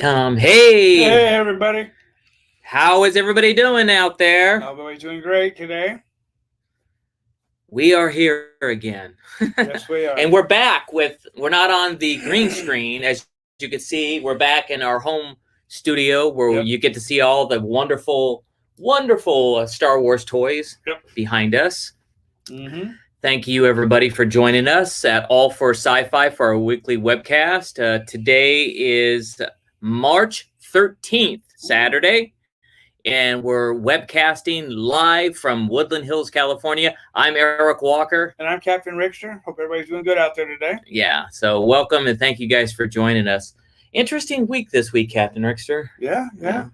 Hey, Hey, everybody. how is everybody doing out there? Everybody's doing great today. We are here again. Yes, we are. And we're back we're not on the green screen. As you can see, we're back in our home studio where Yep. you get to see all the wonderful, wonderful Star Wars toys behind us. Mm-hmm. Thank you, everybody, for joining us at All for Sci-Fi for our weekly webcast. Today is March 13th, Saturday, and we're webcasting live from Woodland Hills, California. I'm Eric Walker. And I'm Captain Rickster. Hope everybody's doing good out there today. Yeah, so welcome and thank you guys for joining us. Interesting week this week, Captain Rickster. Yeah. Been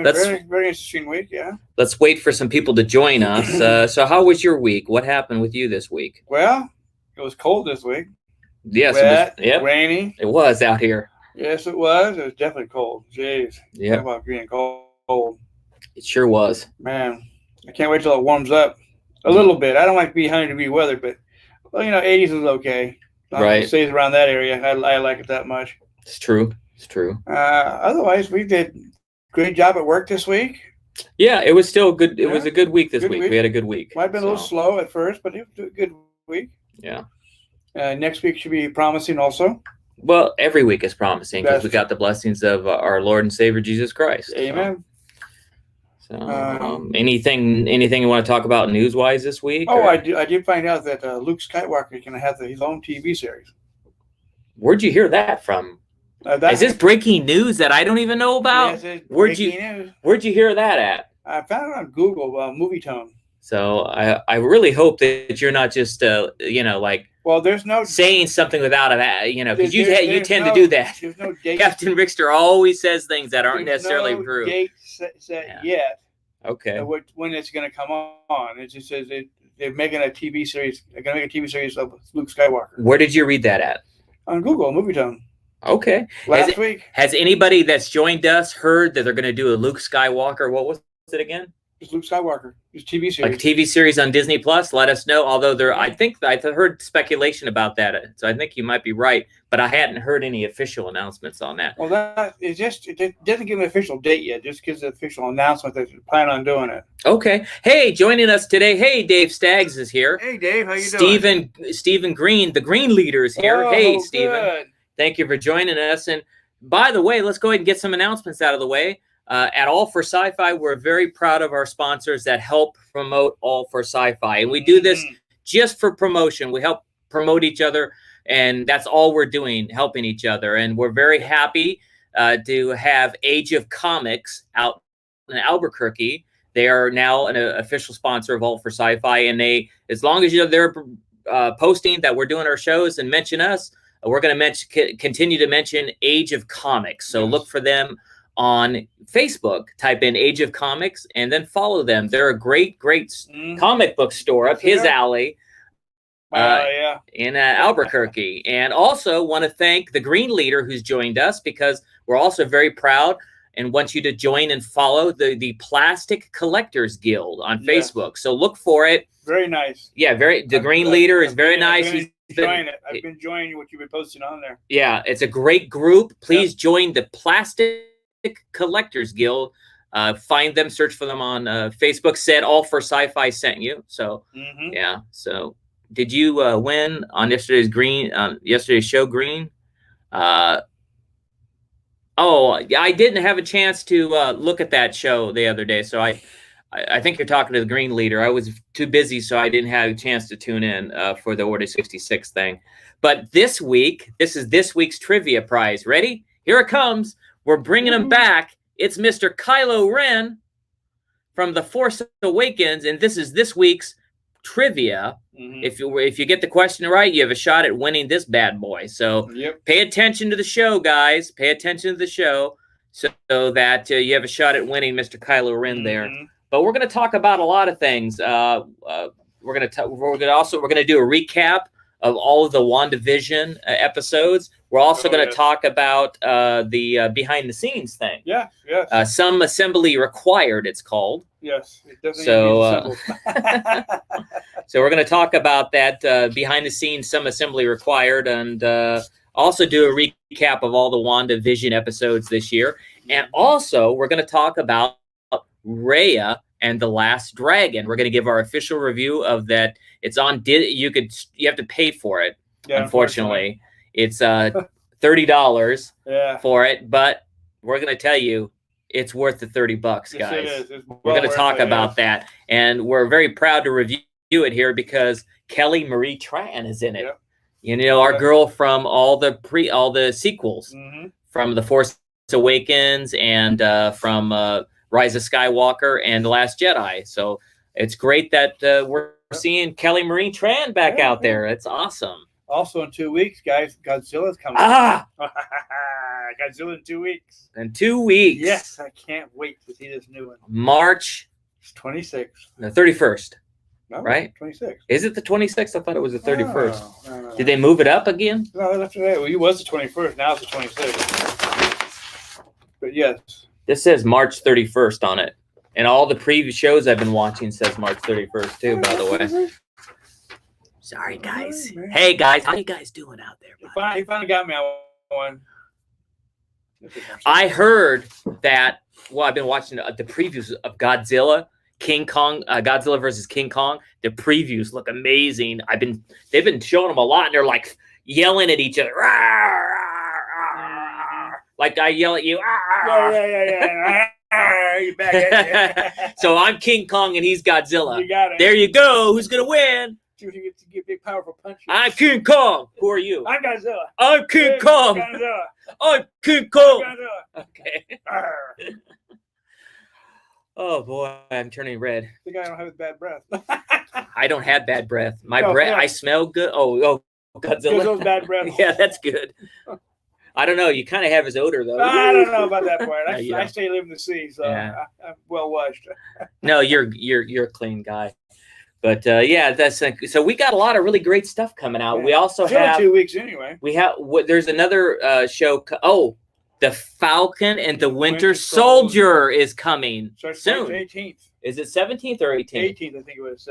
a very, very interesting week, yeah. Let's wait for some people to join us. So how was your week? What happened with you this week? Well, it was cold this week. Yes, Wet, it was, rainy. It was out here. Yes, it was. It was definitely cold. Jeez. Yeah. Talk about being cold. It sure was. Man, I can't wait till it warms up a little bit. I don't like to be 100-degree weather, but, 80s is okay. Right. It stays around that area. I like it that much. It's true. Otherwise, we did a great job at work this week. Yeah, it was still good. It was a good week this week. We had a good week. Might have been a little slow at first, but it was a good week. Yeah. Next week should be promising also. Well, every week is promising because we got the blessings of our Lord and Savior Jesus Christ. Amen. So, anything you want to talk about news-wise this week? Oh, I did find out that Luke Skywalker is going to have his own TV series. Where'd you hear that from? Is this breaking news that I don't even know about? Yes, where'd you hear that at? I found it on Google, Movie Tone. So I really hope that you're not just well, there's no saying something without because you tend to do that. There's no date. Captain Rickster always says things that aren't necessarily true. Date set yet. Okay. When it's going to come on? It just says they're making a TV series. They're going to make a TV series of Luke Skywalker. Where did you read that at? On Google, Movie Tone. Okay. Last week. Has anybody that's joined us heard that they're going to do a Luke Skywalker? What was it again? It's Luke Skywalker. It's TV series. Like a TV series on Disney Plus. Let us know. Although I think I've heard speculation about that, so I think you might be right. But I hadn't heard any official announcements on that. Well, it doesn't give an official date yet. Just gives an official announcement that they plan on doing it. Okay. Hey, joining us today. Hey, Dave Staggs is here. Hey, Dave. How you doing? Stephen Green, the Green Leader, is here. Oh, hey, Stephen. Good. Thank you for joining us. And by the way, let's go ahead and get some announcements out of the way. At All for Sci-Fi, we're very proud of our sponsors that help promote All for Sci-Fi. And we do this just for promotion. We help promote each other, and that's all we're doing, helping each other. And we're very happy to have Age of Comics out in Albuquerque. They are now an official sponsor of All for Sci-Fi. And as long as they're posting that we're doing our shows and mention us, we're going to continue to mention Age of Comics. So look for them on Facebook. Type in Age of Comics and then follow them. They're a great comic book store up his alley in Albuquerque. And also want to thank the Green Leader who's joined us, because we're also very proud and want you to join and follow the Plastic Collectors Guild on Facebook. So look for it. Very nice. Yeah, the Green Leader is very nice. I've been enjoying what you've been posting on there. Yeah, it's a great group. Please join the Plastic Collectors Guild. Find them, search for them on Facebook. Said All for Sci-Fi sent you. So yeah. So did you win on yesterday's show, Green? Oh, I didn't have a chance to look at that show the other day. So I think you're talking to the Green Leader. I was too busy, so I didn't have a chance to tune in for the Order 66 thing. But this is this week's trivia prize. Ready? Here it comes. We're bringing him back. It's Mr. Kylo Ren from The Force Awakens, and this is this week's trivia. If you get the question right, you have a shot at winning this bad boy. So pay attention to the show, guys. Pay attention to the show so that you have a shot at winning Mr. Kylo Ren there. But we're going to talk about a lot of things. We're going to do a recap of all of the WandaVision episodes. We're also going to talk about the behind the scenes thing. Yes. Some assembly required, it's called. Yes, it doesn't so we're going to talk about that behind the scenes, some assembly required, and also do a recap of all the WandaVision episodes this year. And also, we're going to talk about Reya and the Last Dragon. We're going to give our official review of that. It's on. You have to pay for it. Yeah, unfortunately, it's $30 for it. But we're going to tell you it's worth the $30, guys. Yes, it is. We're going to talk about that, and we're very proud to review it here because Kelly Marie Tran is in it. Yep. You know, our girl from all the sequels, from The Force Awakens and from Rise of Skywalker and The Last Jedi. So it's great that we're seeing Kelly Marie Tran back out there. It's awesome. Also in 2 weeks, guys, Godzilla's coming. Godzilla in 2 weeks. In 2 weeks. Yes, I can't wait to see this new one. March 26th. The 31st. No, right? 26th. Is it the 26th? I thought it was the 31st. No. Did they move it up again? No, that's right. Well, it was the 21st. Now it's the 26th. But yes. This says March 31st on it. And all the previous shows I've been watching says March 31st too, by the way. Sorry, guys. Hey, guys. How you guys doing out there? He finally got me on one. I heard that, well, I've been watching the previews of Godzilla. King Kong, Godzilla versus King Kong. The previews look amazing. They've been showing them a lot, and they're like yelling at each other. Rah, rah, rah, like I yell at you. Yeah. You're back at So I'm King Kong and he's Godzilla. You got it. There you go. Who's gonna win? You get to give big, powerful punches. I'm King Kong. Who are you? I'm Godzilla. I'm King Kong. Godzilla. I'm King Kong. Godzilla. Okay. Oh boy, I'm turning red. The guy don't have bad breath. I don't have bad breath. My breath, I smell good. Oh, Godzilla. Godzilla's bad breath. Yeah, that's good. I don't know. You kind of have his odor though. I don't know about that part. I stay living the sea, so yeah. I'm well washed. No, you're a clean guy. But yeah, so we got a lot of really great stuff coming out. Yeah. We also have 2 weeks anyway. We have there's another show. The Falcon and the Winter Soldier is coming soon. 18th. Is it 17th or 18th? 18th, I think it was.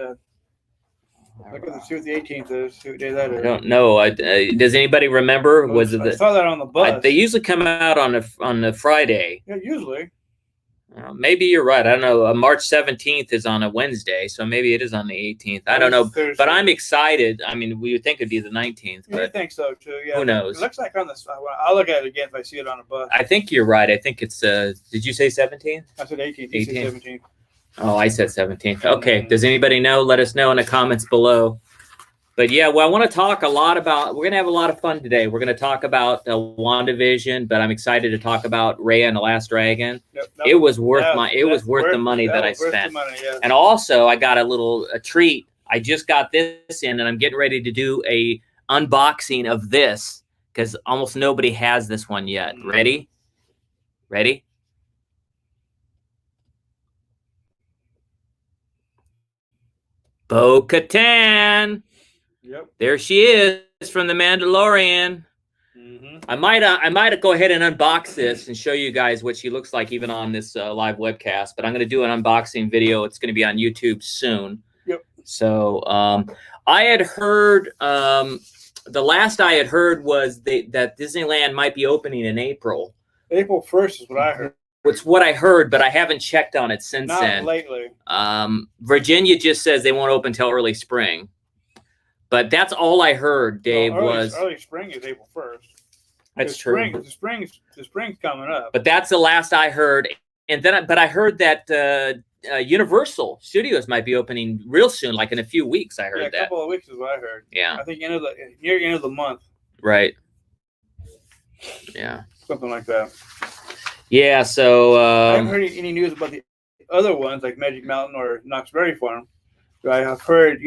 Look at see what the 18th is. See what day that is. I don't know. Does anybody remember? I saw that on the bus. They usually come out on a Friday. Yeah, usually. Maybe you're right. I don't know. March 17th is on a Wednesday, so maybe it is on the 18th. I don't know. Thursday. But I'm excited. I mean, we would think it'd be the 19th. But I think so, too. Yeah. Who knows? It looks like on the... I'll look at it again if I see it on a bus. I think you're right. I think it's... did you say 17th? I said 18th. You said 17th. Oh, I said 17th. Okay. Does anybody know? Let us know in the comments below. But yeah, well, I want to talk a lot about, we're going to have a lot of fun today. We're going to talk about WandaVision, but I'm excited to talk about Reya and the Last Dragon. Yep, it was worth the money that I spent. Yeah. And also I got a treat. I just got this in and I'm getting ready to do a unboxing of this because almost nobody has this one yet. Ready? Ready? Katan. Yep. There she is from The Mandalorian. I might go ahead and unbox this and show you guys what she looks like even on this live webcast. But I'm going to do an unboxing video. It's going to be on YouTube soon. Yep. So I had heard the last I had heard was that Disneyland might be opening in April. April 1st is what I heard. It's what I heard, but I haven't checked on it since then. Not lately. Virginia just says they won't open until early spring. But that's all I heard, Dave, early spring is April 1st. That's true. The spring's coming up. But that's the last I heard. And then I heard that Universal Studios might be opening real soon, like in a few weeks. I heard that. A couple of weeks is what I heard. Yeah. I think near the end of the month. Right. Yeah. Something like that. Yeah, so I haven't heard any news about the other ones like Magic Mountain or Knott's Berry Farm. But I have heard,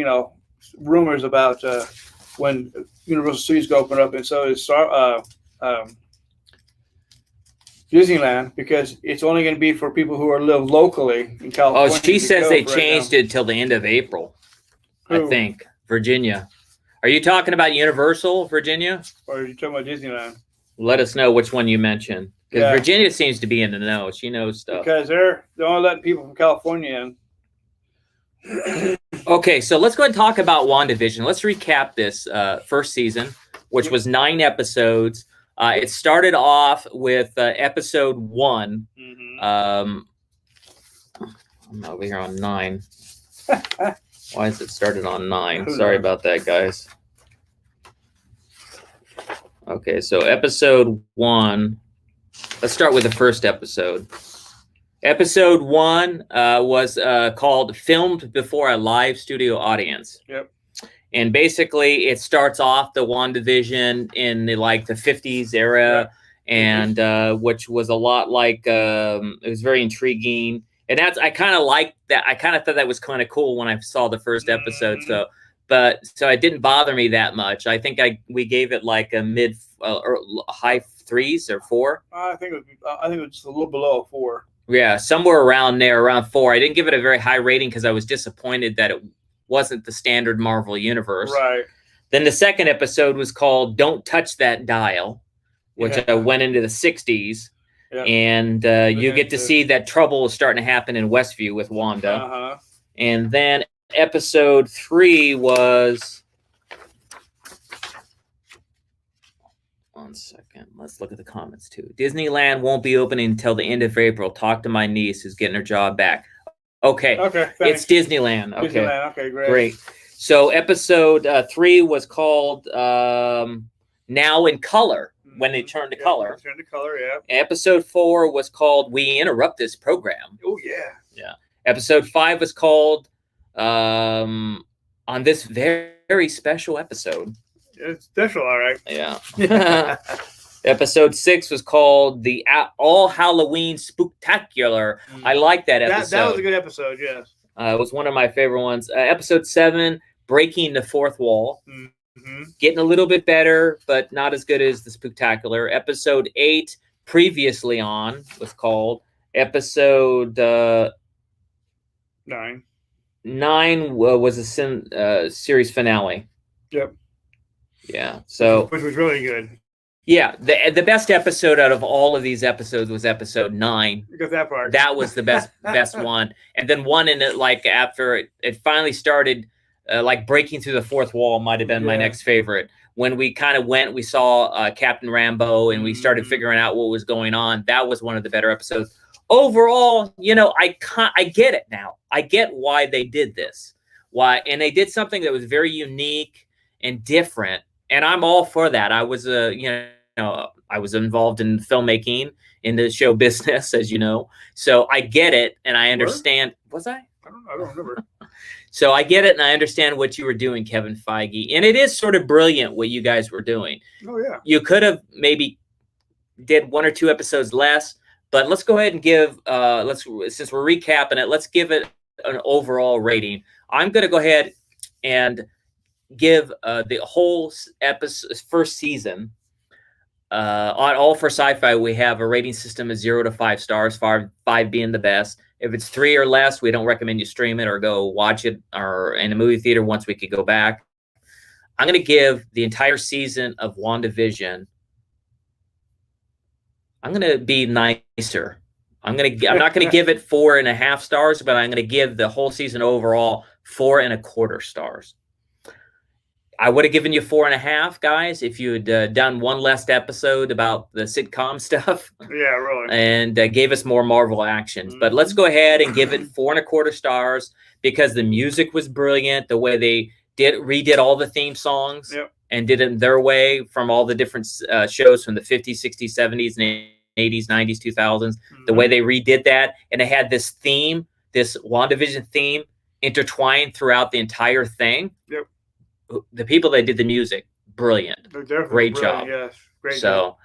rumors about when Universal Studios go open up, and so is Disneyland, because it's only going to be for people who live locally in California. Oh, she says they changed it till the end of April. Who? I think Virginia. Are you talking about Universal, Virginia? Or are you talking about Disneyland? Let us know which one you mentioned, because Virginia seems to be in the know. She knows stuff. Because they're only letting people from California in. Okay, so let's go ahead and talk about WandaVision. Let's recap this first season. which was 9 episodes. It started off with episode 1. I'm over here on 9. Why is it started on 9? Sorry about that, guys. Okay, so episode 1. Let's start with the first episode. Episode 1 was called Filmed Before a Live Studio Audience. Yep. And basically, it starts off the WandaVision in the 50s era, and which was a lot like it was very intriguing. And I kind of liked that. I kind of thought that was kind of cool when I saw the first episode. So it didn't bother me that much. I think we gave it like a mid or high 3s or 4. I think it was just a little below 4. Yeah, somewhere around there, around 4. I didn't give it a very high rating because I was disappointed that it wasn't the standard Marvel universe. Right. Then the second episode was called "Don't Touch That Dial," which went into the 60s. Yep. And you get to see that trouble is starting to happen in Westview with Wanda. And then episode 3 was... One second. Let's look at the comments, too. Disneyland won't be opening until the end of April. Talk to my niece who's getting her job back. Okay. It's Disneyland. Okay. Disneyland. Okay, great. So episode 3 was called Now in Color. When they turned to color. Turned to color, yeah. Episode 4 was called We Interrupt This Program. Oh, yeah. Yeah. Episode 5 was called On This Very Special Episode. It's special, all right. Yeah. Episode 6 was called The All Halloween Spooktacular. I like that episode. That was a good episode, yes. It was one of my favorite ones. Episode 7, Breaking the Fourth Wall. Getting a little bit better, but not as good as the Spooktacular. Episode 8, Previously On, was called. Episode 9. 9 was a series finale. Yep. Yeah. So which was really good. Yeah, the best episode out of all of these episodes was episode 9. You got that part. That was the best one. And then one in it, after it finally started. Breaking through the fourth wall might have been my next favorite. When we kind of we saw Captain Rambo, and we started figuring out what was going on. That was one of the better episodes. Overall, I get it now. I get why they did this. And they did something that was very unique and different. And I'm all for that. I was I was involved in filmmaking in the show business, as you know. So I get it, and I understand. Was I? I don't remember. So I get it, and I understand what you were doing, Kevin Feige. And it is sort of brilliant what you guys were doing. Oh, yeah. You could have maybe did 1 or 2 episodes less, but let's go ahead and give, since we're recapping it, let's give it an overall rating. I'm going to go ahead and give the whole first season, on All for Sci-Fi, we have a rating system of 0 to 5 stars, 5 being the best. If it's 3 or less, we don't recommend you stream it or go watch it or in a movie theater once we could go back. I'm going to give the entire season of WandaVision. I'm going to be nicer. I'm not going to give it 4.5 stars, but I'm going to give the whole season overall 4.25 stars. I would have given you 4.5, guys, if you had done one last episode about the sitcom stuff. Yeah, really. And gave us more Marvel actions. But let's go ahead and give it 4.25 stars because the music was brilliant. The way they redid all the theme songs and did it their way from all the different shows from the 50s, 60s, 70s, and 80s, 90s, 2000s. The way they redid that. And they had this theme, this WandaVision theme, intertwined throughout the entire thing. Yep. The people that did the music, brilliant. Great job. Yes, great job.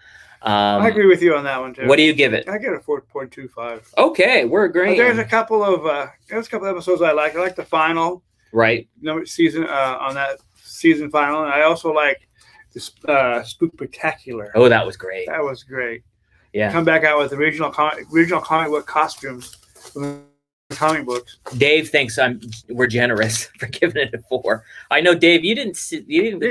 I agree with you on that one too. What do you give it? I give it a 4.25. Okay, we're agreeing. There's a couple of episodes I like. I like the final season on that season final, and I also like the Spooktacular. Oh, that was great. That was great. Yeah, come back out with original comic book costumes from the comic books. Dave thinks we're generous for giving it a 4. I know, Dave, you didn't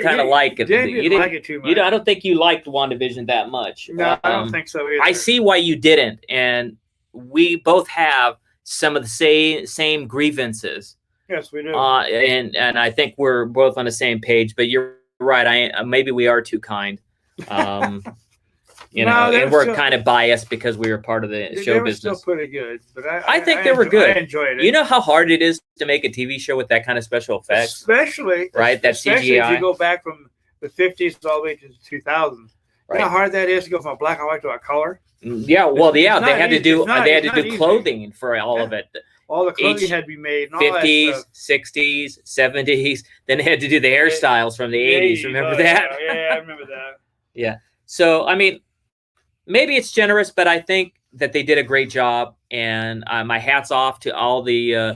kind of like it. Dave didn't like it too much. I don't think you liked WandaVision that much. No, I don't think so either. I see why you didn't, and we both have some of the same grievances. Yes, we do. And I think we're both on the same page. But you're right. Maybe we are too kind. You know, No, and we're still, kind of biased because we were part of the show they were business. still pretty good, but I think they were good. I enjoyed it. You know how hard it is to make a TV show with that kind of special effects, especially right? That especially CGI. if you go back from the 50s all the way to the 2000s. Right. You know how hard that is to go from a black and white to a color. Yeah, well, yeah, they had to do easy. clothing for all of it. All the clothing had to be made. And 50s, 60s, 70s. Then they had to do the hairstyles from the 80s. Remember that? Yeah, I remember that. Yeah. So, I mean, maybe it's generous, but I think that they did a great job. And my hat's off to all the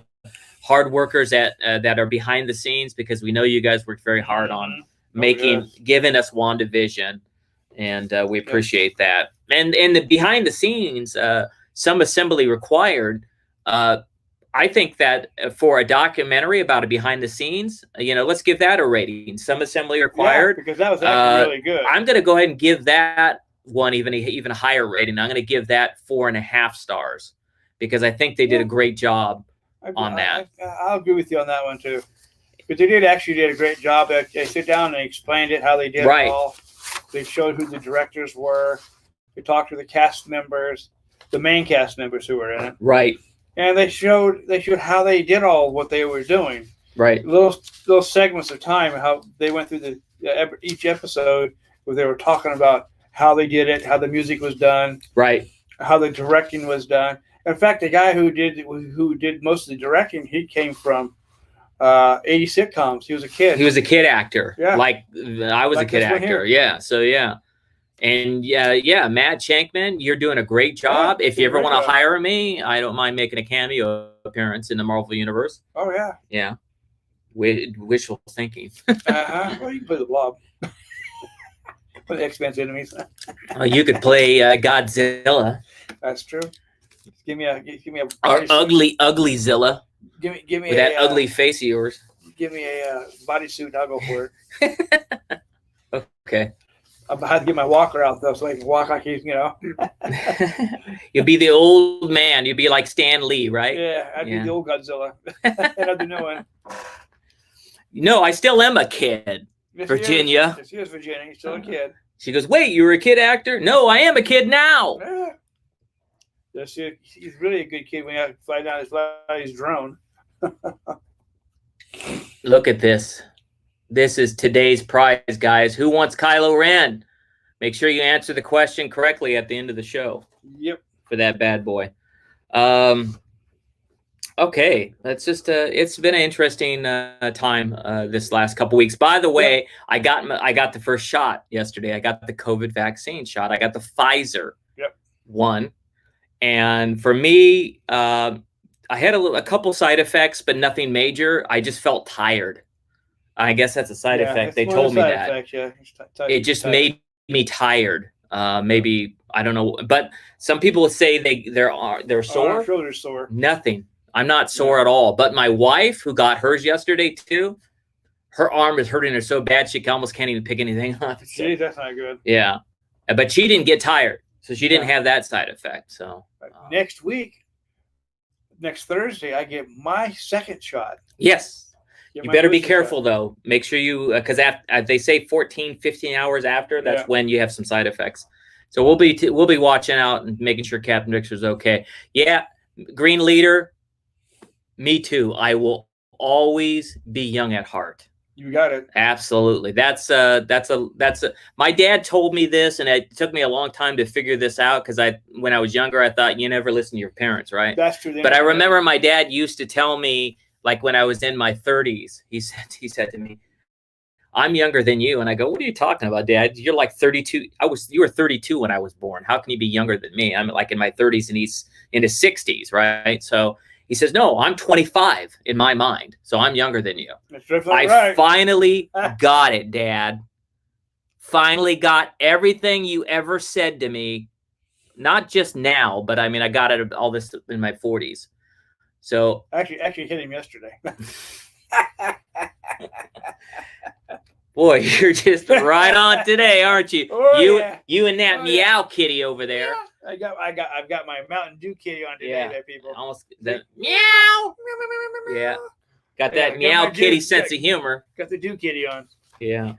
hard workers that are behind the scenes, because we know you guys worked very hard on giving us WandaVision. And we appreciate that. And the behind the scenes, some assembly required. I think that for a documentary about a behind the scenes, let's give that a rating. Some assembly required. Yeah, because that was actually really good. I'm going to go ahead and give that one even higher rating. I'm going to give that 4.5 stars because I think they did a great job on that. I'll agree with you on that one too. But they did a great job. They sit down and explained it, how they did it all. They showed who the directors were. They talked to the cast members, the main cast members who were in it. Right. And they showed how they did all what they were doing. Right. Little segments of time, how they went through each episode where they were talking about how they did it, how the music was done. Right. How the directing was done. In fact, the guy who did most of the directing, he came from 80 sitcoms. He was a kid. He was a kid actor. Yeah. Like I was a kid actor. Yeah. So yeah. And Matt Shankman, you're doing a great job. If you ever want to hire me, I don't mind making a cameo appearance in the Marvel Universe. Oh yeah. Yeah. Wishful thinking. Well, you can play the Blob. Play the X-Men's enemies. You could play Godzilla. That's true. Give me a or ugly Zilla. Give me with that ugly face of yours. Give me a bodysuit and I'll go for it. Okay. I'm gonna have to get my walker out though, so I can walk like he's, You'll be the old man. You'll be like Stan Lee, right? Yeah, I'd be the old Godzilla. And I'd be new one. No, I still am a kid. Yes, Virginia. Yes, he is Virginia. He's still a kid. She goes, wait, you were a kid actor? No, I am a kid now. Yeah. Yes, he's really a good kid when you fly down his drone. Look at this. This is today's prize, guys. Who wants Kylo Ren? Make sure you answer the question correctly at the end of the show. Yep. For that bad boy. Okay. That's just it's been an interesting time this last couple weeks. By the way, I got the first shot yesterday. I got the COVID vaccine shot. I got the Pfizer one. And for me, I had a couple side effects, but nothing major. I just felt tired. I guess that's a side effect. They told me that. It just made me tired. Maybe, I don't know. But some people would say they're sore. Our shoulders sore. Nothing. I'm not sore at all. But my wife, who got hers yesterday too, her arm is hurting her so bad she almost can't even pick anything up. See, that's not good. Yeah. But she didn't get tired. So she didn't have that side effect. So next Thursday, I get my second shot. Yes. You better be careful, though. Make sure you, because they say 14, 15 hours after, that's when you have some side effects. So we'll be watching out and making sure Captain Dixer's okay. Yeah, Green Leader, me too. I will always be young at heart. You got it. Absolutely. That's my dad told me this, and it took me a long time to figure this out because when I was younger, I thought you never listen to your parents, right? That's true. But I remember my dad used to tell me, like when I was in my 30s, he said to me, "I'm younger than you." And I go, "What are you talking about, Dad? You're like 32. You were 32 when I was born. How can you be younger than me? I'm like in my 30s and he's in his 60s, right?" So he says, "No, I'm 25 in my mind, so I'm younger than you." I finally got it, Dad. Finally got everything you ever said to me, not just now, but I mean, I got it all this in my 40s. So actually hit him yesterday. Boy, you're just right on today, aren't you? You and that meow kitty over there. Yeah. I've got my Mountain Dew kitty on today, there, people. Almost the meow. Yeah. Got that meow kitty sense of humor. Got the Dew kitty on. Yeah.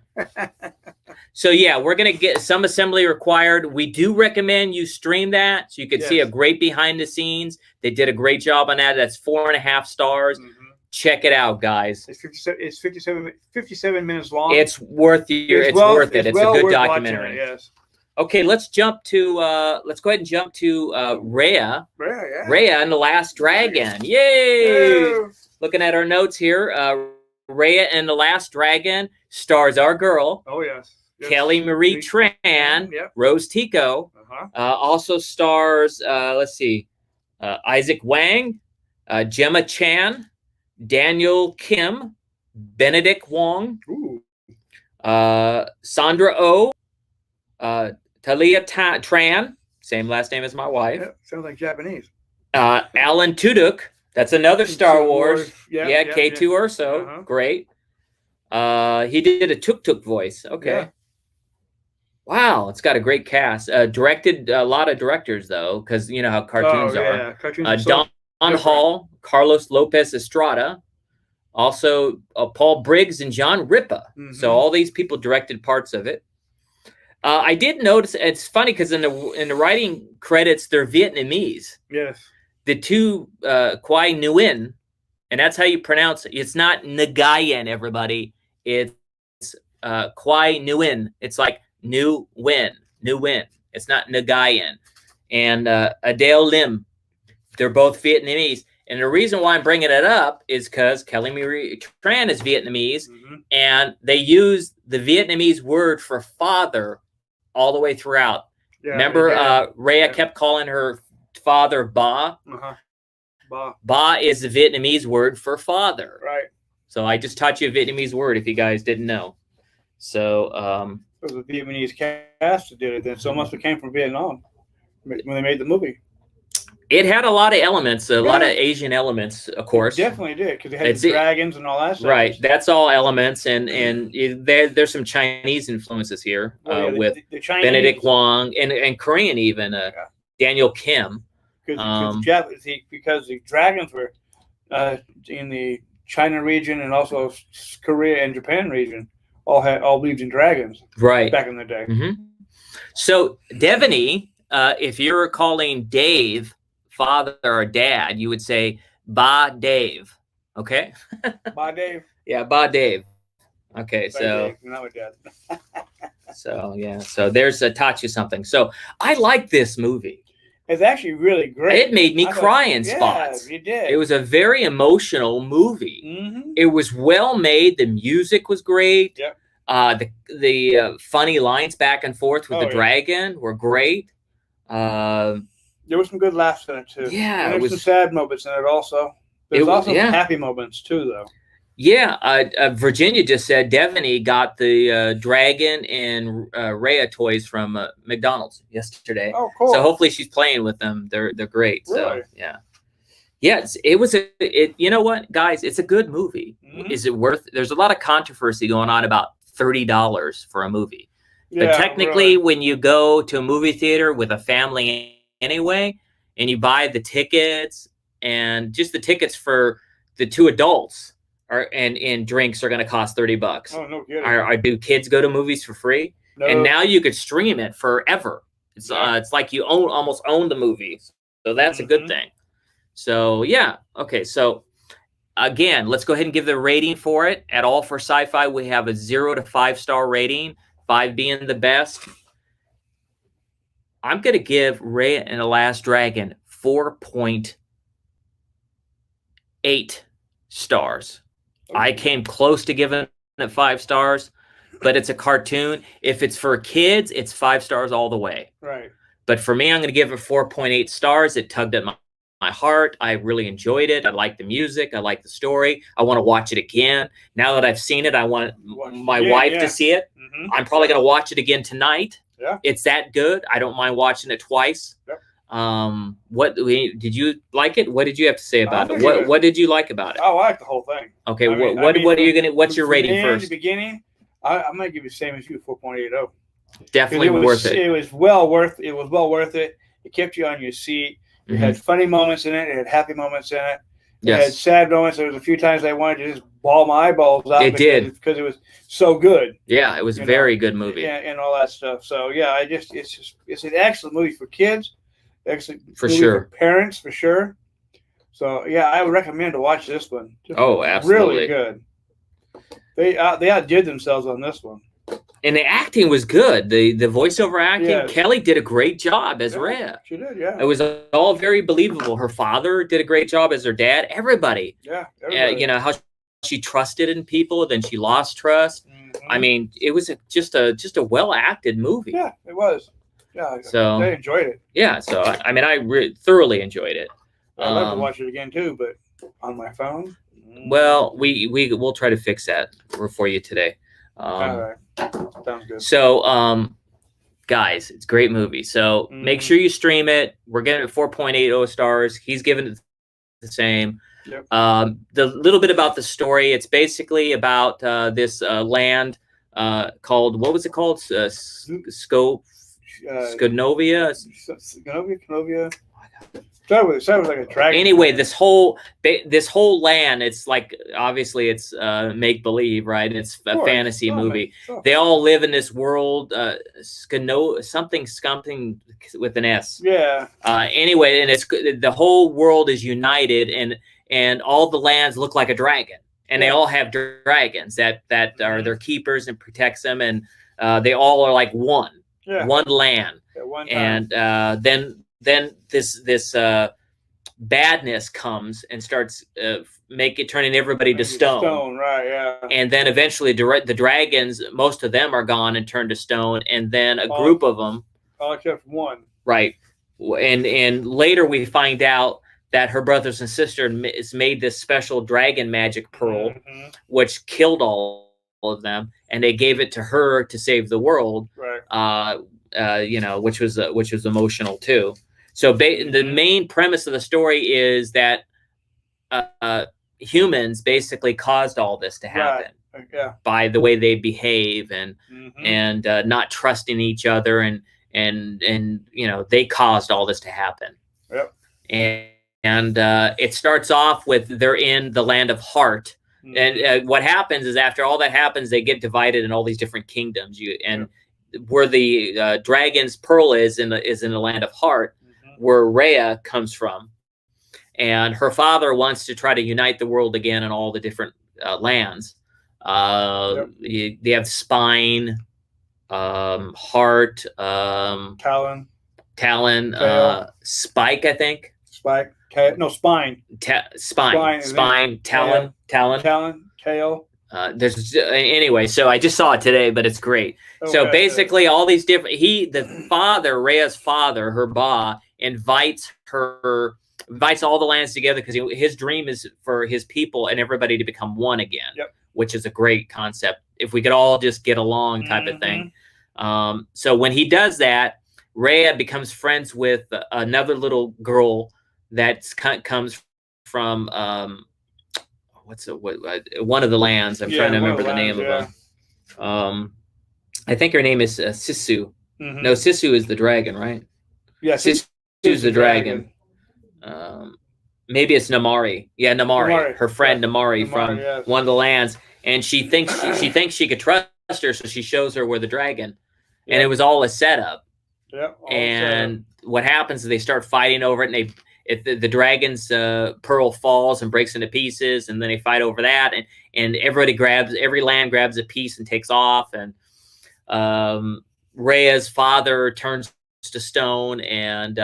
So yeah, we're gonna get some assembly required. We do recommend you stream that so you can see a great behind the scenes. They did a great job on that. That's 4.5 stars. Check it out, guys. It's 57 minutes long. It's worth it's worth it. It's a good documentary. Yes. Okay, let's jump to let's go ahead and jump to Reya. Reya and the Last Dragon. Yay! Hello. Looking at our notes here, Reya and the Last Dragon stars our girl. Oh yes. Kelly Marie Tran, Rose Tico. Also stars let's see, Isaac Wang, Gemma Chan, Daniel Kim, Benedict Wong, Sandra Oh, Talia Tran, same last name as my wife. Sounds like Japanese. Alan Tudyk, that's another Star Wars. K2 Urso, great. He did a Tuk Tuk voice. Okay. Yeah. Wow, it's got a great cast. Directed a lot of directors though, because you know how cartoons are. Cartoons are Don Hall, Carlos Lopez Estrada, also Paul Briggs and John Ripa. So all these people directed parts of it. I did notice, it's funny because in the writing credits they're Vietnamese. Yes. The two Quai Nguyen, and that's how you pronounce it. It's not Nagayan, everybody. It's Quai Nguyen. It's like New Win. It's not Nagayan. And Adele Lim. They're both Vietnamese. And the reason why I'm bringing it up is because Kelly Marie Tran is Vietnamese, and they use the Vietnamese word for father all the way throughout. Yeah, remember, Reya kept calling her father Ba? Ba. Ba is the Vietnamese word for father. Right. So I just taught you a Vietnamese word if you guys didn't know. So it was a Vietnamese cast that did it then, so it must have came from Vietnam when they made the movie. It had a lot of elements, a lot of Asian elements, of course. It definitely did, because they had the dragons and all that stuff. Right, that's all elements, and there's some Chinese influences here with the Benedict Wong and Korean even, Daniel Kim. Because the dragons were in the China region and also Korea and Japan region all believed in dragons. Right. Back in the day. So Devaney, if you're calling Dave father or dad, you would say Ba Dave. Okay. Ba Dave. Yeah, Ba Dave. Okay, Ba so Dave, not with dad. So yeah, so there's taught you something. So I like this movie. It's actually really great. It made me cry in spots. Yeah, you did. It was a very emotional movie. It was well made. The music was great. Yep. The funny lines back and forth with the dragon were great. There were some good laughs in it too. Yeah, and there was some sad moments in it also. There's also some happy moments too, though. Yeah, Virginia just said Devaney got the dragon and Reya toys from McDonald's yesterday. Oh, cool! So hopefully she's playing with them. They're great. Really? So yeah. Yes, it was you know what, guys? It's a good movie. Is it worth? There's a lot of controversy going on about $30 for a movie. But technically, when you go to a movie theater with a family anyway, and you buy the tickets and just the tickets for the two adults and drinks are going to cost $30. Oh, no kidding. Do kids go to movies for free? No. And now you could stream it forever. It's like you almost own the movies. So that's a good thing. So yeah. Okay. So again, let's go ahead and give the rating for it. At All for Sci-Fi, we have a 0 to 5-star rating, 5 being the best. I'm going to give Reya and the Last Dragon 4.8 stars. I came close to giving it 5 stars, but it's a cartoon. If it's for kids, it's 5 stars all the way. Right. But for me, I'm going to give it 4.8 stars. It tugged at my heart. I really enjoyed it. I like the music. I like the story. I want to watch it again. Now that I've seen it, I want my wife to see it. I'm probably going to watch it again tonight. Yeah. It's that good. I don't mind watching it twice. Yep. What did you like it? What did you have to say about it? What did you like about it? I like the whole thing. Okay, what are you gonna? What's your rating first? In the beginning, I'm gonna give you the same as you, 4.80. Definitely worth it. It was well worth it. It kept you on your seat. It had funny moments in it. It had happy moments in it. It had sad moments. There was a few times I wanted to just bawl my eyeballs out. Because it was so good. Yeah, it was a very good movie. And all that stuff. So yeah, it's an excellent movie for kids. Excellent for movie sure. For parents for sure. So yeah, I would recommend to watch this one. Absolutely, really good. They outdid themselves on this one. And the acting was good. The voiceover acting, yes. Kelly did a great job as Reya. She did, yeah. It was all very believable. Her father did a great job as her dad. Everybody. Yeah, everybody. You know, how she trusted in people, then she lost trust. I mean, it was just a well-acted movie. Yeah, it was. Yeah, so I enjoyed it. Yeah, so I mean, I thoroughly enjoyed it. I'd like to watch it again too, but on my phone. Well, we'll try to fix that for you today. All right. Sounds good. So, guys, it's a great movie. So make sure you stream it. We're getting it 4.80 stars. He's giving it the same. Yep. The little bit about the story. It's basically about this land called, what was it called? Scanovia. That was like a dragon. Anyway, this whole land, it's like, obviously it's make believe, right? It's a fantasy movie. Sure. They all live in this world, something with an S. Yeah. Anyway, and it's the whole world is united, and all the lands look like a dragon, and they all have dragons that are their keepers and protects them, and they all are like one land. At one time. And then this badness comes and starts turning everybody to stone. Stone, right? Yeah. And then eventually the dragons, most of them are gone and turned to stone, and then a group of them, all except one. Right. And later we find out that her brothers and sisters made this special dragon magic pearl, which killed all of them, and they gave it to her to save the world. Right. You know, which was emotional too. So the main premise of the story is that humans basically caused all this to happen by the way they behave and not trusting each other, and you know, they caused all this to happen. Yep. And it starts off with they're in the land of Heart, and what happens is after all that happens, they get divided in all these different kingdoms. Where the dragon's pearl is in the land of Heart, where Reya comes from, and her father wants to try to unite the world again in all the different lands. They have Spine, Heart, Talon, Spike, I think. Spike, no, Spine. Spine, Talon, Tail. Anyway, so I just saw it today, but it's great. Okay, so basically, all these different Reya's father, her Ba, invites all the lands together because his dream is for his people and everybody to become one again. Yep. Which is a great concept. If we could all just get along, type of thing. So when he does that, Reya becomes friends with another little girl that comes from one of the lands. I'm trying to remember the name of them. I think her name is Sisu. No, Sisu is the dragon, right? Yeah, Sisu is the dragon. Maybe it's Namari. Yeah, Namari. Her friend Namari from one of the lands, and she thinks she could trust her, so she shows her where the dragon, and it was all a setup. Yeah. And what happens is they start fighting over it, and the dragon's pearl falls and breaks into pieces, and then they fight over that, and every land grabs a piece and takes off, and Reya's father turns to stone, and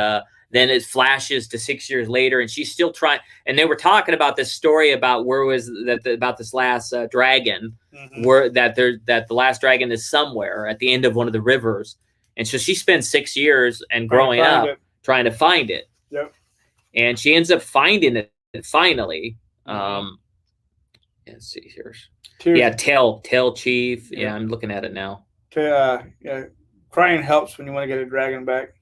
then it flashes to 6 years later, and she's still trying. And they were talking about this story about about this last dragon, that the last dragon is somewhere at the end of one of the rivers, and so she spends 6 years and growing up trying to find it. Yep. And she ends up finding it finally. Let's see here. Yeah, Tail Chief. Yeah, I'm looking at it now. Crying helps when you want to get a dragon back.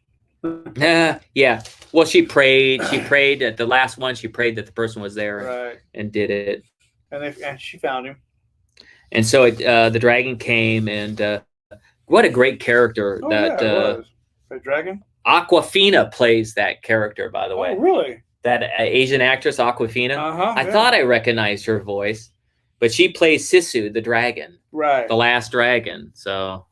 Yeah. Well, she prayed. She prayed at the last one. She prayed that the person was there and did it. And she found him. And so the dragon came, and what a great character it was. The dragon. Aquafina plays that character, by the way. Oh, really? that Asian actress Awkwafina. I thought I recognized her voice, but she plays Sisu, the dragon, right? The last dragon. So,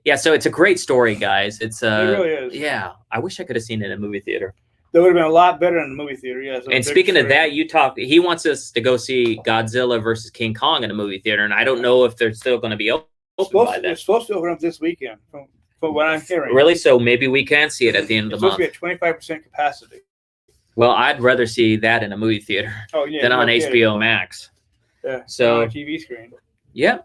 yeah. So it's a great story, guys. It really is. Yeah, I wish I could have seen it in a movie theater. That would have been a lot better in the movie theater. Yes. And speaking of that, he wants us to go see Godzilla versus King Kong in a movie theater, and I don't know if they're still going to be open by then. It's supposed to open up this weekend, from what I'm hearing. Really? So maybe we can see it at the end of the month. It's supposed to be at 25% capacity. Well, I'd rather see that in a movie theater than on HBO Max. Yeah. So on a TV screen. Yeah.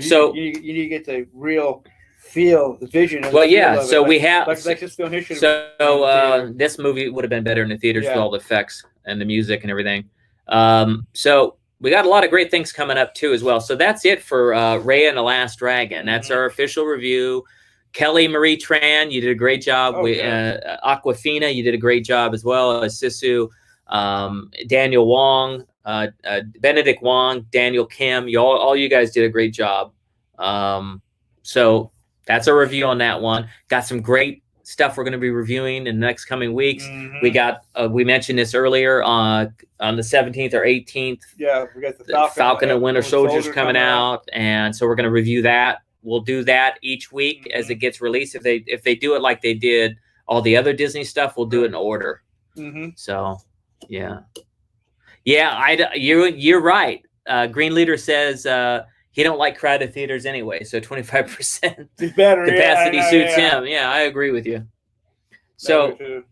So you need to get the real feel, the vision. Well, yeah. So we have like this film here. So this movie would have been better in the theaters with all the effects and the music and everything. So we got a lot of great things coming up too as well. So that's it for Reya and the Last Dragon. That's our official review. Kelly Marie Tran, you did a great job. Awkwafina, you did a great job as well as Sisu. Daniel Wong, Benedict Wong, Daniel Kim, all you guys did a great job. So that's a review on that one. Got some great stuff we're going to be reviewing in the next coming weeks. We got we mentioned this earlier on the 17th or 18th. Yeah, we got the Falcon and Winter Soldiers coming out, and so we're going to review that. We'll do that each week as it gets released. If they do it like they did all the other Disney stuff, we'll do it in order. So, yeah. You're right. Green Leader says he don't like crowded theaters anyway, so 25% capacity suits him. Yeah, I agree with you. So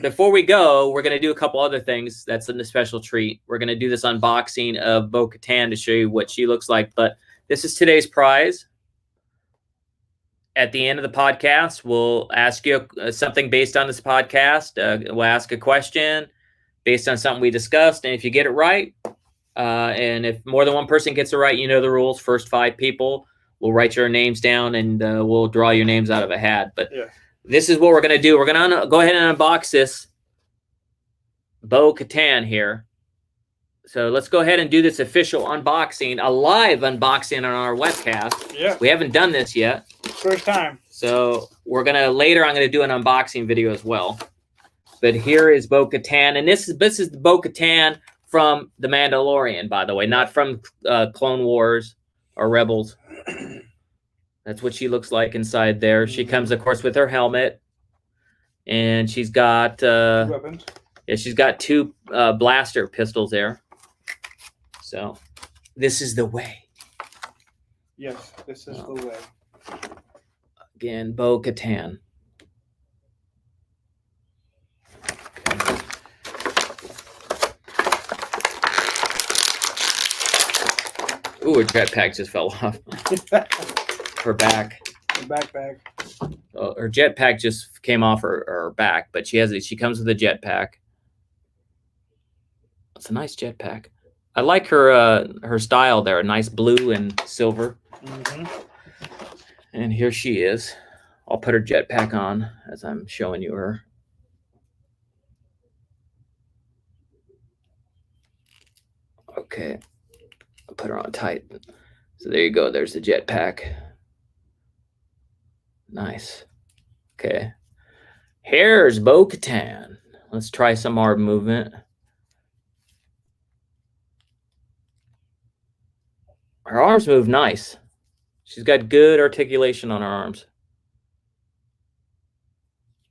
before we go, we're going to do a couple other things. That's a special treat. We're going to do this unboxing of Bo-Katan to show you what she looks like. But this is today's prize. At the end of the podcast, we'll ask you something based on this podcast. We'll ask a question based on something we discussed. And if you get it right, and if more than one person gets it right, you know the rules. First 5 people, we'll write your names down and we'll draw your names out of a hat. But this is what we're going to do. We're going to go ahead and unbox this Bo-Katan here. So let's go ahead and do this official unboxing, a live unboxing on our webcast. Yeah. We haven't done this yet. First time. So I'm going to do an unboxing video as well. But here is Bo-Katan. And this is the Bo-Katan from The Mandalorian, by the way, not from Clone Wars or Rebels. That's what she looks like inside there. She comes, of course, with her helmet. And she's got weapons. Yeah, she's got 2 blaster pistols there. So this is the way. Yes, this is the way. Again, Bo-Katan. Ooh, her jetpack just fell off. Her back. Her backpack. Her jetpack just came off her back, but she comes with a jetpack. It's a nice jetpack. I like her style there, nice blue and silver. And here she is. I'll put her jetpack on as I'm showing you her. Okay, I'll put her on tight. So there you go. There's the jetpack. Nice. Okay. Here's Bo-Katan. Let's try some arm movement. Her arms move nice. She's got good articulation on her arms.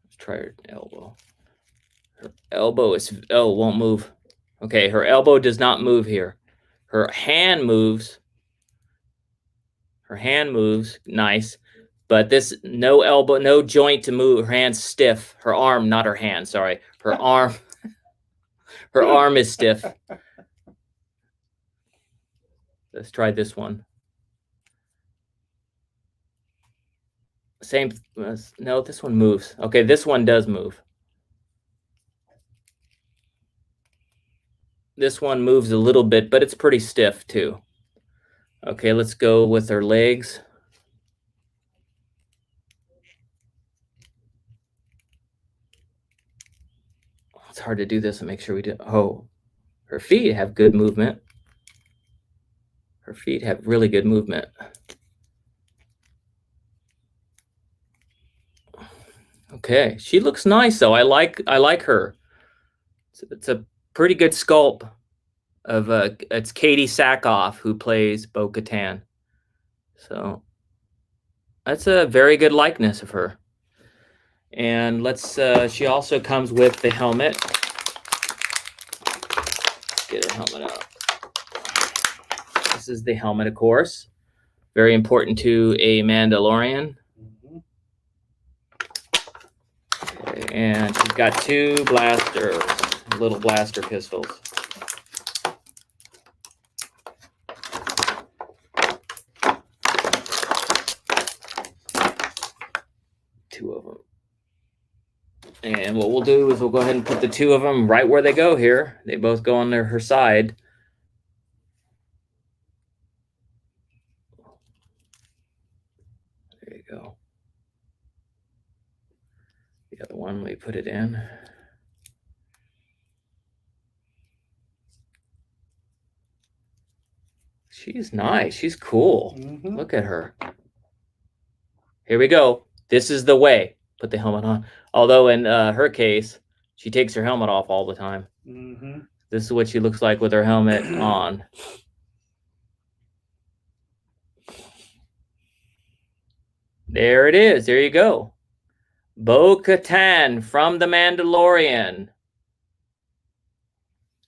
Let's try her elbow. Her elbow won't move. Okay, her elbow does not move here. Her hand moves. Her hand moves nice. But this, no elbow, no joint to move. Her hand's stiff. Her arm, not her hand, sorry. Her arm. Her arm is stiff. Let's try this one. Same. No, this one moves. Okay, this one does move. This one moves a little bit, but it's pretty stiff too. Okay, let's go with her legs. It's hard to do this and make sure we do. Oh, her feet have good movement. Her feet have really good movement. Okay, she looks nice though. I like her. It's a pretty good sculpt of it's Katie Sackhoff who plays Bo-Katan. So that's a very good likeness of her. And let's she also comes with the helmet. Let's get her helmet out. This is the helmet, of course. Very important to a Mandalorian. Okay, and she's got 2 little blaster pistols. Two of them. And what we'll do is we'll go ahead and put the 2 of them right where they go here. They both go on her side. There you go. The other one, we put it in. She's nice. She's cool. Mm-hmm. Look at her. Here we go. This is the way. Put the helmet on. Although in her case, she takes her helmet off all the time. Mm-hmm. This is what she looks like with her helmet on. There it is. There you go. Bo-Katan from The Mandalorian.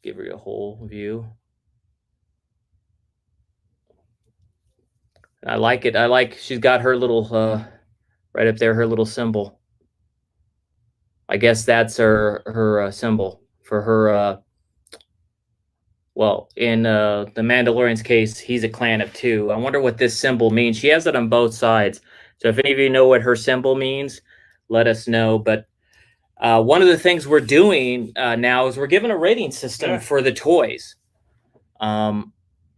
Give her a whole view. I like it. I like she's got her little right up there, her little symbol. I guess that's her symbol for her. Well, in the Mandalorian's case, he's a clan of 2. I wonder what this symbol means. She has it on both sides. So if any of you know what her symbol means, let us know. But one of the things we're doing now is we're giving a rating system for the toys.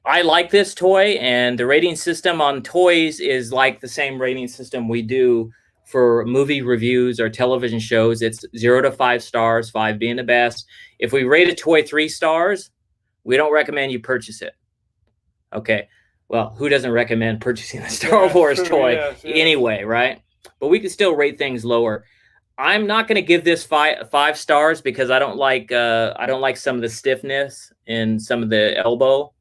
I like this toy, and the rating system on toys is like the same rating system we do for movie reviews or television shows. It's 0 to 5 stars, 5 being the best. If we rate a toy 3 stars, we don't recommend you purchase it. Okay. Well, who doesn't recommend purchasing a Star Wars toy anyway, right? But we can still rate things lower. I'm not going to give this 5 stars because I don't like some of the stiffness in some of the elbow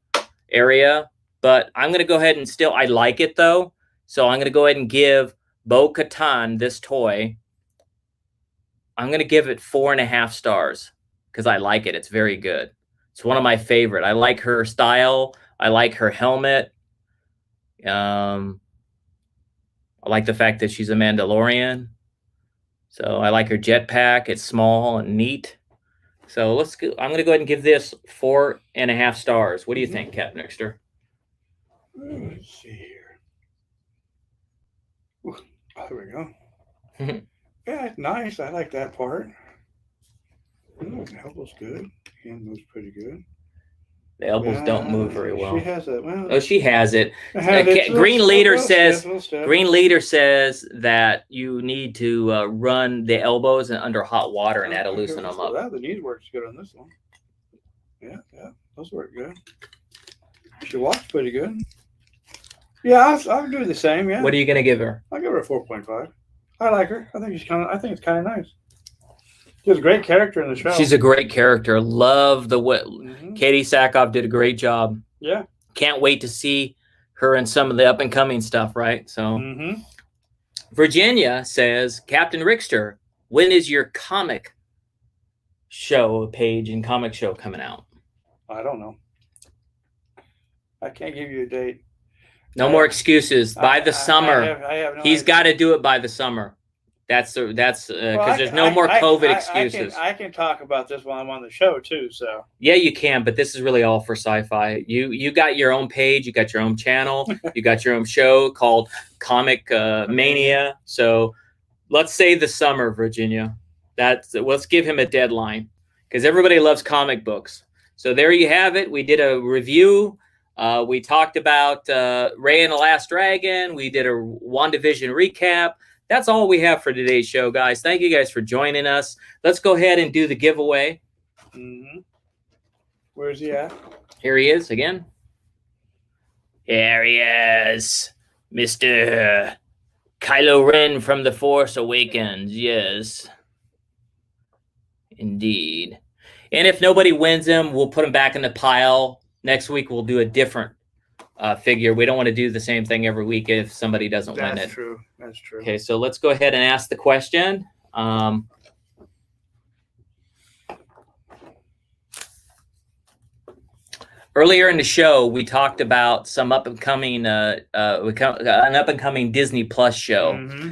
area. But I'm going to go ahead and I like it though. So I'm going to go ahead and give Bo-Katan, this toy, I'm going to give it 4.5 stars because I like it. It's very good. It's one of my favorite. I like her style. I like her helmet. I like the fact that she's a Mandalorian. So I like her jetpack. It's small and neat. So let's go. I'm going to go ahead and give this 4.5 stars. What do you think, Captain Nixter? Let's see here. Ooh, there we go. Yeah, it's nice. I like that part. The elbow's good. Hand moves pretty good. The elbows don't move very well. She has it. Well, oh, she has it. Green Leader says that you need to run the elbows under hot water and that'll loosen them up. The knees works good on this one. Yeah, those work good. She walks pretty good. Yeah, I'll do the same. Yeah. What are you gonna give her? I'll give her a 4.5. I like her. I think it's kind of nice. She's a great character in the show. She's a great character. Love the way Katie Sackhoff did a great job. Yeah. Can't wait to see her in some of the up and coming stuff, right? So Virginia says, Captain Rickster, when is your comic show page and comic show coming out? I don't know. I can't give you a date. No more excuses. By the summer. I have no He's idea. got to do it by the summer. That's because there's no more COVID excuses. I can talk about this while I'm on the show too. So yeah, you can, but this is really all for sci-fi. You got your own page, you got your own channel, you got your own show called Comic Mania. So let's say the summer, Virginia. Let's give him a deadline because everybody loves comic books. So there you have it. We did a review. We talked about Reya and the Last Dragon. We did a WandaVision recap. That's all we have for today's show, guys. Thank you guys for joining us. Let's go ahead and do the giveaway. Where's he at? Here he is again. Here he is, Mr. Kylo Ren from The Force Awakens. Yes. Indeed. And if nobody wins him, we'll put him back in the pile. Next week, we'll do a different figure. We don't want to do the same thing every week if somebody doesn't win it. That's true. That's true. Okay, so let's go ahead and ask the question. Earlier in the show, we talked about some up-and-coming, an up-and-coming Disney Plus show.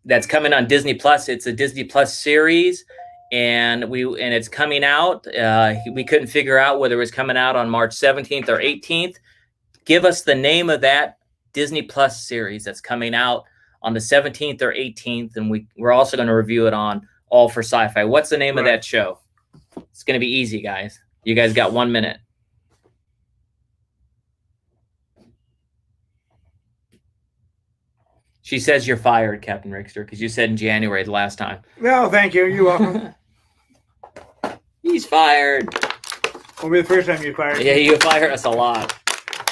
That's coming on Disney Plus. It's a Disney Plus series, and it's coming out. We couldn't figure out whether it was coming out on March 17th or 18th. Give us the name of that Disney Plus series that's coming out on the 17th or 18th, and we're also going to review it on All for Sci-Fi. What's the name of that show? It's going to be easy, guys. You guys got 1 minute. She says you're fired, Captain Rickster, because you said in January the last time. No, thank you. You're welcome. He's fired. Won't be the first time you fire me. Yeah, you fire us a lot.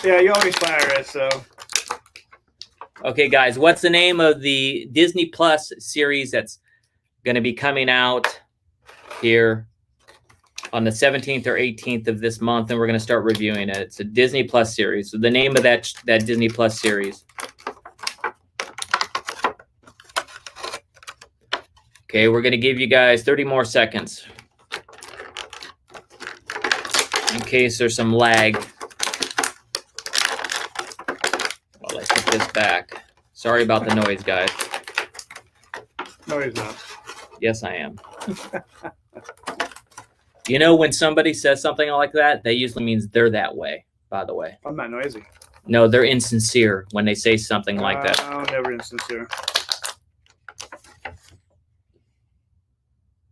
Yeah, you always fire us, so. Okay, guys, what's the name of the Disney Plus series that's going to be coming out here on the 17th or 18th of this month, and we're going to start reviewing it. It's a Disney Plus series. So the name of that Disney Plus series. Okay, we're going to give you guys 30 more seconds in case there's some lag. Well, let's put this back. Sorry about the noise, guys. No, he's not. Yes, I am. You know, when somebody says something like that, that usually means they're that way, by the way. I'm not noisy. No, they're insincere when they say something like that. I'm never insincere.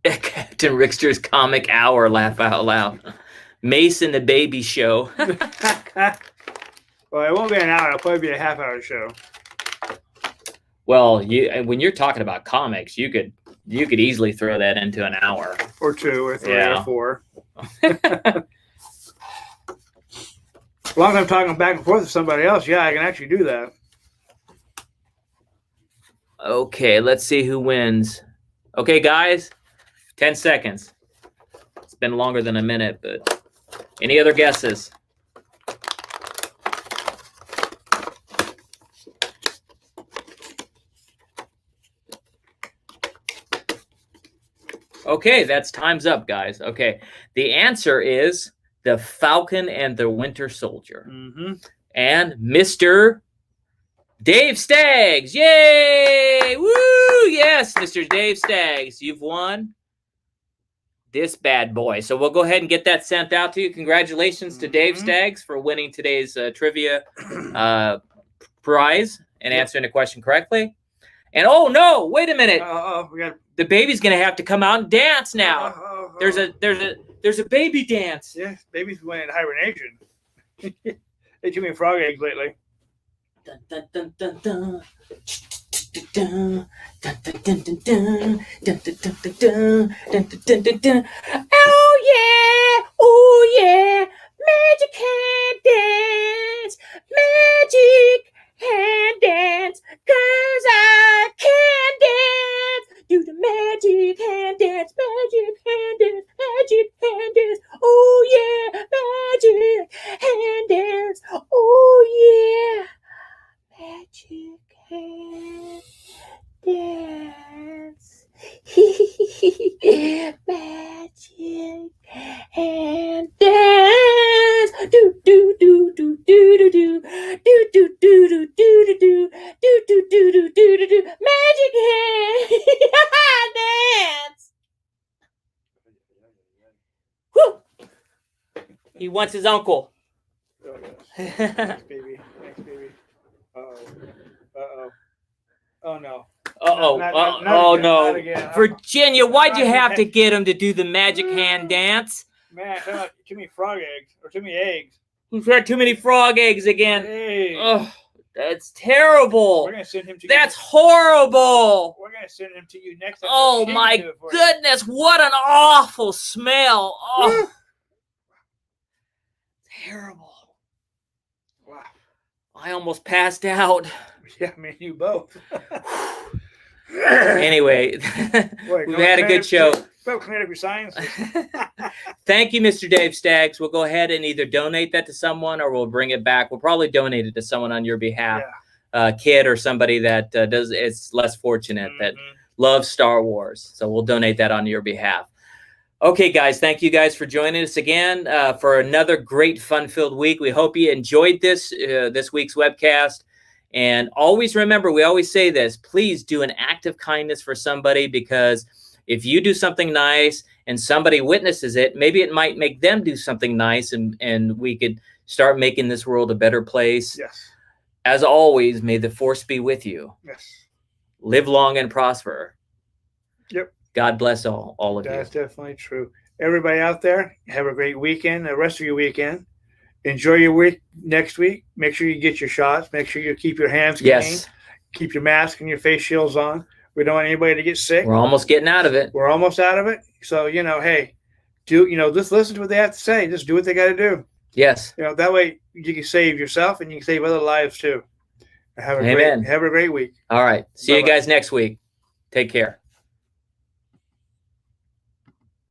Captain Rickster's Comic Hour, laugh out loud. Mace and the Baby Show. Well, it won't be an hour. It'll probably be a half-hour show. Well, when you're talking about comics, you could easily throw that into an hour. Or 2 or 3 or 4. As long as I'm talking back and forth with somebody else, yeah, I can actually do that. Okay, let's see who wins. Okay, guys, 10 seconds. It's been longer than a minute, but any other guesses? Okay, that's time's up, guys. Okay, the answer is The Falcon and the Winter Soldier. And Mr. Dave Staggs. Yay! Woo! Yes, Mr. Dave Staggs, you've won this bad boy. So we'll go ahead and get that sent out to you. Congratulations to Dave Staggs for winning today's trivia prize and answering the question correctly. And oh no, wait a minute. The baby's gonna have to come out and dance now. There's a baby dance. Yeah, baby's went into hibernation. They too many frog eggs lately. Dun, dun, dun, dun, dun. Dun, dun, dun, dun, dun, dun. Dun, dun, dun, dun, dun. Dun, dun, dun, dun. Oh yeah, magic hand dance, magic hand dance, 'cause I can dance. Do the magic hand dance, magic hand dance, magic hand dance. Oh yeah, magic hand dance. Oh yeah. Magic hand dance. Magic hand dance. Do do do do do do do do do do do do do do do do do do do. Magic hand dance. Woo! He wants his uncle. Oh, yes. Thanks, baby. Thanks, baby. Oh no. Oh no. Again. Virginia, why'd you have to get him to do the magic hand dance? Man, I got too many frog eggs or too many eggs. We've got too many frog eggs again. Hey. Oh, that's terrible. We're gonna send him to That's horrible. We're gonna send him to you next time. Oh my goodness, what an awful smell. Oh. Terrible. Wow. I almost passed out. Yeah, me and you both. Anyway, Boy, we've had a good show. Clean up your sciences. Thank you, Mr. Dave Staggs. We'll go ahead and either donate that to someone or we'll bring it back. We'll probably donate it to someone on your behalf, kid or somebody that is less fortunate that loves Star Wars. So we'll donate that on your behalf. Okay, guys, thank you guys for joining us again for another great fun-filled week. We hope you enjoyed this week's webcast. And always remember, we always say this, please do an act of kindness for somebody, because if you do something nice and somebody witnesses it, maybe it might make them do something nice, and we could start making this world a better place. Yes. As always, may the force be with you. Yes. Live long and prosper. Yep. God bless all of you. That's definitely true. Everybody out there, have a great weekend, the rest of your weekend. Enjoy your week next week. Make sure you get your shots. Make sure you keep your hands clean. Yes. Keep your mask and your face shields on. We don't want anybody to get sick. We're almost getting out of it. We're almost out of it. So, hey, just listen to what they have to say. Just do what they got to do. Yes. That way you can save yourself and you can save other lives too. Have a great week. All right. See you guys next week. Take care.